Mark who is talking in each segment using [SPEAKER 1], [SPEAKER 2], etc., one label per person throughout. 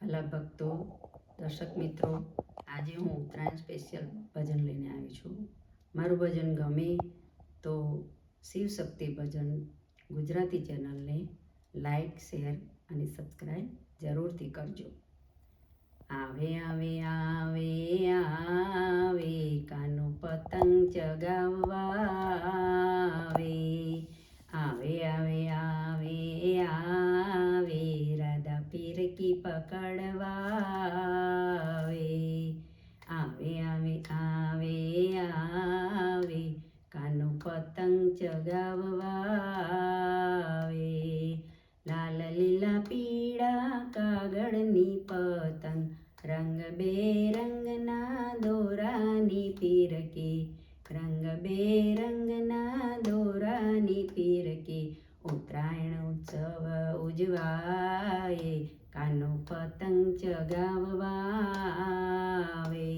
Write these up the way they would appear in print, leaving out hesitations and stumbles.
[SPEAKER 1] ભલા ભક્તો, દર્શક મિત્રો, આજે હું ઉત્તરાયણ સ્પેશિયલ ભજન લઈને આવી છું. મારું ભજન ગમે તો શિવ શક્તિ ભજન ગુજરાતી ચેનલને લાઈક, શેર અને સબસ્ક્રાઈબ જરૂરથી કરજો. આવે આવે આવે આવે કાનો પતંગ ચગાવવા આવે. આવે આવે આવે આવે રાધા પીરકી પકડવા આવે. આવે આવે આવે આવે કાનો પતંગ ચગાવવા આવે. લાલ લીલા પીળા કાગળની પતંગ, રંગ બેરંગના દોરાની પીરકી, રંગ બેરંગના દોરાની પીરકી. ઉત્તરાયણ ઉત્સવ ઉજવાય કાનો પતંગ ચગાવવા આવે.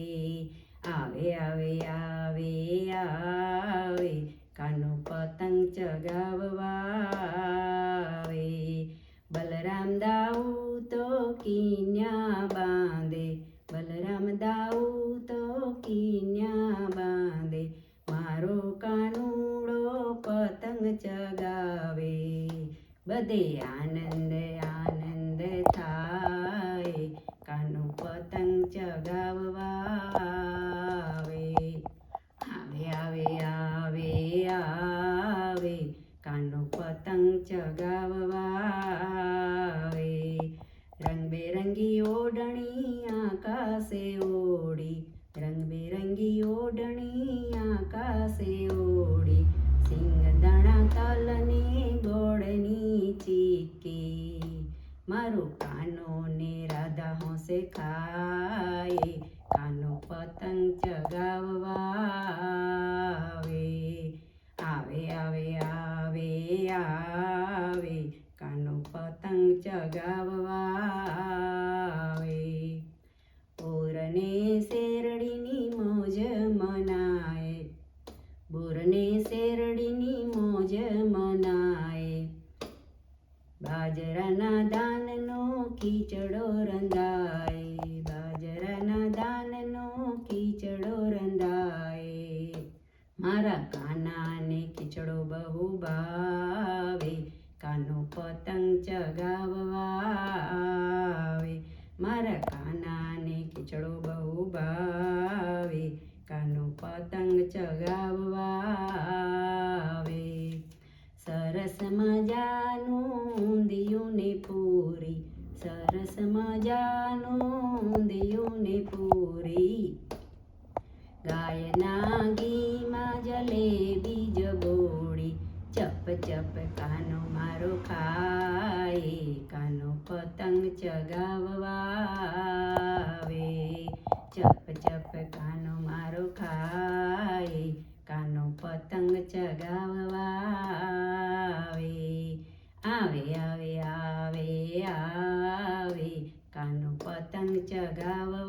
[SPEAKER 1] આવે આવે આવે આવે કાનો પતંગ ચગાવવા આવે. બલરામ દાઉ તો કીન્યા બાંધે, બલરામ દાઉ તો કીન્યા બાંધે, મારો કાનુડો પતંગ ચગાવે. બધે આનંદ આનંદ થાય કાનો પતંગ ચગાવવા આવે. આવે આવે આવે આવે કાનો પતંગ ચગાવવા આવે. રંગબેરંગી ઓઢણી આકાશે ઓઢી, રંગબેરંગી ઓઢણી આકાશે ઓઢી, સિંગદાણા તલને ગોળની ચીકી, મારો કાનો ને રાધા હોંશે ખાય કાનો પતંગ ચગાવવા આવે. આવે આવે આવે આવે કાનો પતંગ ચગાવવા આવે. બોરને શેરડીની મોજ મનાય, બોરને શેરડીની મોજ મનાય, બાજરાના દાનનો ખીચડો રંધાય, બાજરાના દાનનો ખીચડો રંધાય. મારા કાનાને ખીચડો બહુ ભાવે કાનો પતંગ ચગાવવા આવે. મારા કાનાને ખીચડો બહુ ભાવે કાનો પતંગ ચગાવવા આવે. સરસ મજાનું ઊંધિયું ને પૂરી, સરસ મજાનું ઊંધિયું ને પૂરી, ગાયના ઘીમાં જલેબી જબોળી, ચપ ચપ કાનો મારો ખાય કાનો પતંગ ચગાવવા આવે. ચપ ચપ કાનો મારો ખાય કાનો પતંગ ચગાવવા આવે. આવે આવે આવે આવે કાનો પતંગ ચગાવવા